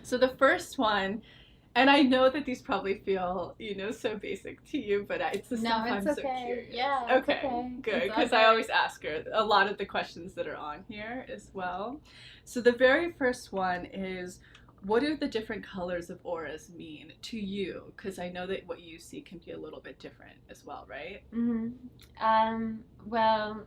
So the first one, and I know that these probably feel, so basic to you, but it's the No, stuff it's I'm so okay. curious. Yeah, it's Okay, okay. good, It's all because I good. always ask her a lot of the questions that are on here as well. So the very first one is, what do the different colors of auras mean to you? Because I know that what you see can be a little bit different as well, right? Well,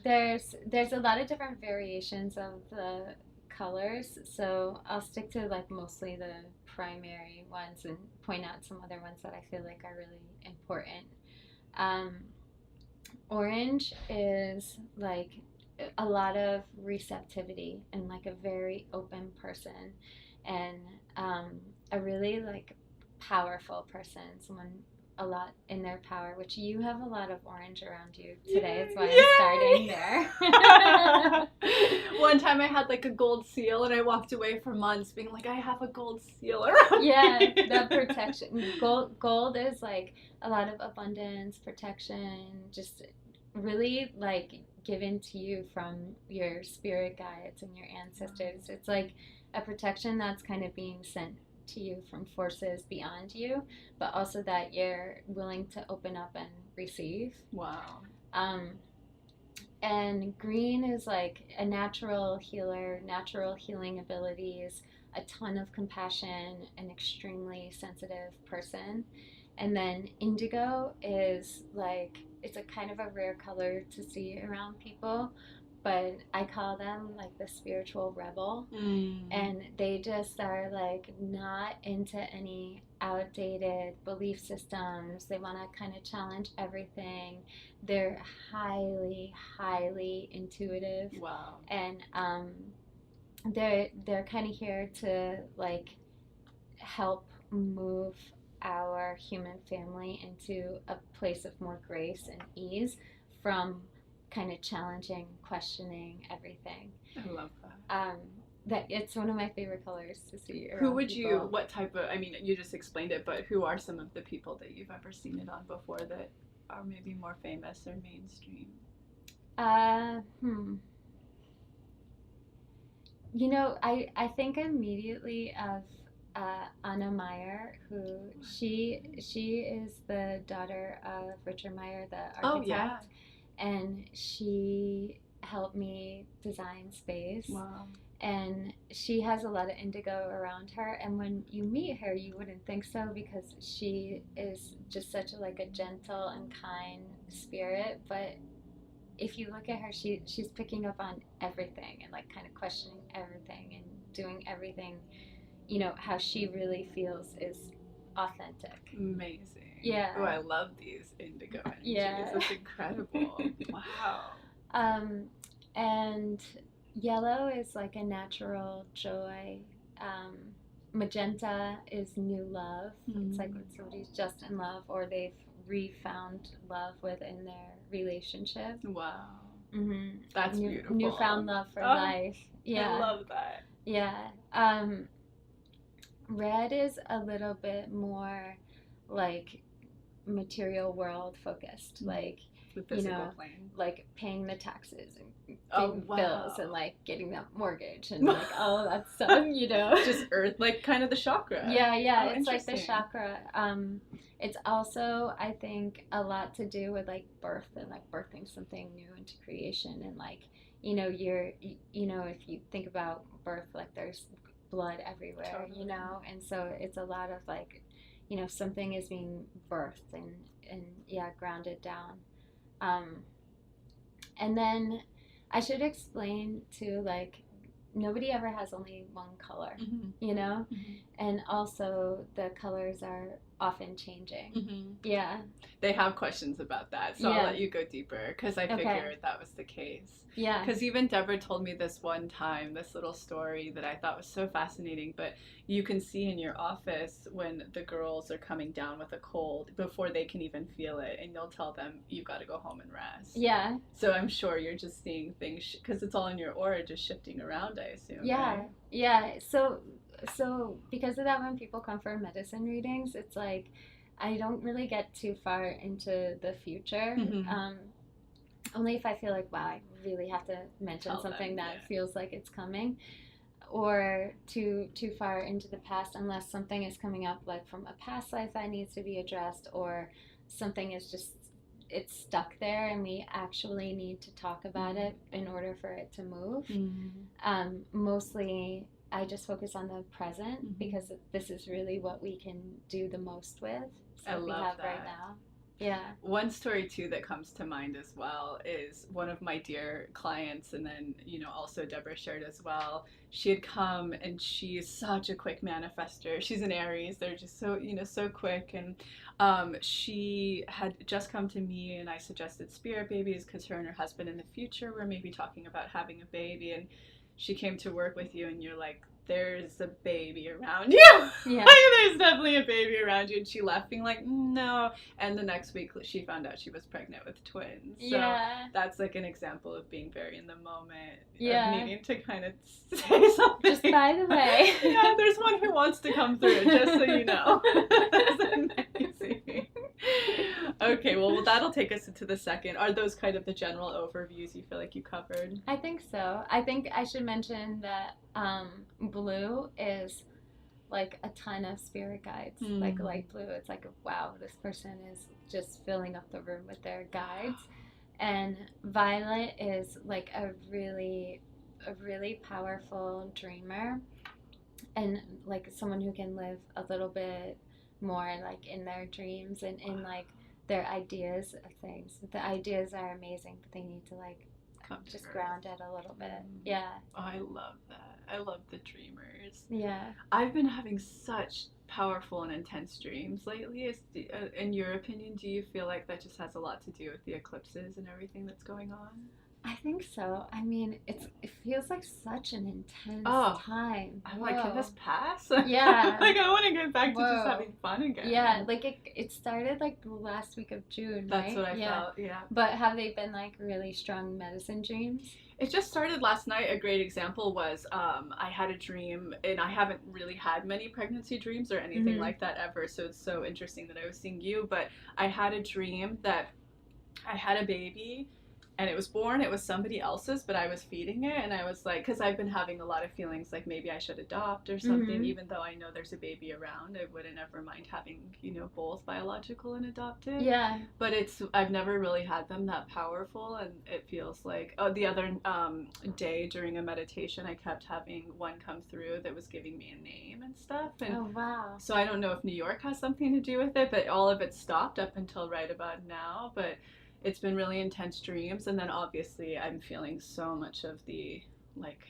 there's a lot of different variations of the colors, so I'll stick to like mostly the primary ones and point out some other ones that I feel like are really important. Um, Orange is like a lot of receptivity and like a very open person and um, a really like powerful person, someone a lot in their power, which you have a lot of orange around you today. That's why I'm starting Yay! there. One time I had like a gold seal and I walked away for months being like, I have a gold seal around Yeah, me. the protection. Gold is like a lot of abundance, protection, just really like given to you from your spirit guides and your ancestors. It's like a protection that's kind of being sent to you from forces beyond you, but also that you're willing to open up and receive. Wow. Um, and green is like a natural healer, natural healing abilities, a ton of compassion, an extremely sensitive person. And then indigo is like, it's a kind of a rare color to see around people, but I call them like the spiritual rebel. Mm. And they just are like not into any outdated belief systems. They want to kind of challenge everything. They're highly, highly intuitive, Wow. and they're kind of here to like help move our human family into a place of more grace and ease from kind of challenging, questioning everything. I love that. Um, that it's one of my favorite colors to see Who around would you, people. what type of, I mean, you just explained it, but who are some of the people that you've ever seen it on before that are maybe more famous or mainstream? Uh, hmm. I think immediately of Anna Meyer, who she is the daughter of Richard Meyer, the Oh, yeah. architect, and she helped me design space. Wow. And she has a lot of indigo around her. And when you meet her, you wouldn't think so because she is just such a like a gentle and kind spirit. But if you look at her, she's picking up on everything and like kind of questioning everything and doing everything, how she really feels is authentic. Amazing. Yeah. Oh, I love these indigo energies. Yeah. That's incredible. Wow. Um, and yellow is like a natural joy. Um, Magenta is new love. It's like when somebody's just in love or they've refound love within their relationship. Wow. Mm-hmm. That's beautiful. Newfound love for life. Yeah. I love that. Yeah. Red is a little bit more like material world focused, like the physical plane, like paying the taxes and oh, wow, bills and like getting that mortgage and like all that stuff, just earth, like kind of the chakra. Yeah, it's like the chakra. It's also, I think, a lot to do with like birth and like birthing something new into creation and like if you think about birth, like there's blood everywhere, totally. And so it's a lot of like something is being birthed and yeah, grounded down. um, and then I should explain too, like nobody ever has only one color, and also the colors are often changing. Yeah. They have questions about that, so I'll let you go deeper because I figured that was the case. Yeah. Because even Deborah told me this one time, this little story that I thought was so fascinating, but you can see in your office when the girls are coming down with a cold before they can even feel it, and you'll tell them, you got to go home and rest. Yeah. So I'm sure you're just seeing things, because it's all in your aura just shifting around, I assume. Yeah. Right? Yeah. So because of that, when people come for medicine readings, it's like I don't really get too far into the future. Only if I feel like, wow, I really have to mention something that feels like it's coming. or too far into the past, unless something is coming up like from a past life that needs to be addressed, or something is just it's stuck there and we actually need to talk about it in order for it to move. Mostly I just focus on the present because this is really what we can do the most with. So I love we have that. right now. Yeah. One story too that comes to mind as well is one of my dear clients, and then also Deborah shared as well. She had come, and she's such a quick manifester. She's an Aries. They're just so so quick, and she had just come to me, and I suggested spirit babies because her and her husband in the future were maybe talking about having a baby, and she came to work with you, and you're like, there's a baby around you. Yeah. There's definitely a baby around you. And she left being like, no. And the next week she found out she was pregnant with twins. So that's like an example of being very in the moment. Of needing to kind of say something. Just by the way. Yeah, there's one who wants to come through, just so you know. That's amazing. Okay, well, that'll take us into the second. Are those kind of the general overviews you feel like you covered? I think so. I think I should mention that blue is like a ton of spirit guides. Like light blue, it's like, wow, this person is just filling up the room with their guides. And violet is like a really powerful dreamer, and like someone who can live a little bit more like in their dreams and in like their ideas of things. The ideas are amazing, but they need to like just ground it a little bit. Yeah. Oh, I love that. I love the dreamers. Yeah. I've been having such powerful and intense dreams lately. In your opinion, do you feel like that just has a lot to do with the eclipses and everything that's going on? I think so. I mean, it feels like such an intense time. I'm like, can this pass? Yeah. Like, I want to get back to just having fun again. Yeah, like it started like the last week of June, right? That's what I felt, yeah. But have they been like really strong medicine dreams? It just started last night. A great example was I had a dream, and I haven't really had many pregnancy dreams or anything like that ever, so it's so interesting that I was seeing you, but I had a dream that I had a baby, and it was born. It was somebody else's, but I was feeding it, and I was like, because I've been having a lot of feelings like maybe I should adopt or something, even though I know there's a baby around. I wouldn't ever mind having, both biological and adopted. Yeah. But I've never really had them that powerful, and it feels like, the other day during a meditation, I kept having one come through that was giving me a name and stuff. And oh, wow. So I don't know if New York has something to do with it, but all of it stopped up until right about now. But it's been really intense dreams, and then obviously I'm feeling so much of the, like,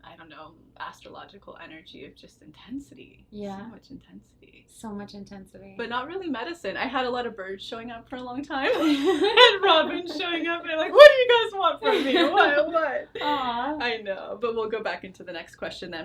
I don't know, astrological energy of just intensity. Yeah. So much intensity. So much intensity. But not really medicine. I had a lot of birds showing up for a long time. And robins showing up, and I'm like, what do you guys want from me? What? Aww. I know. But we'll go back into the next question then.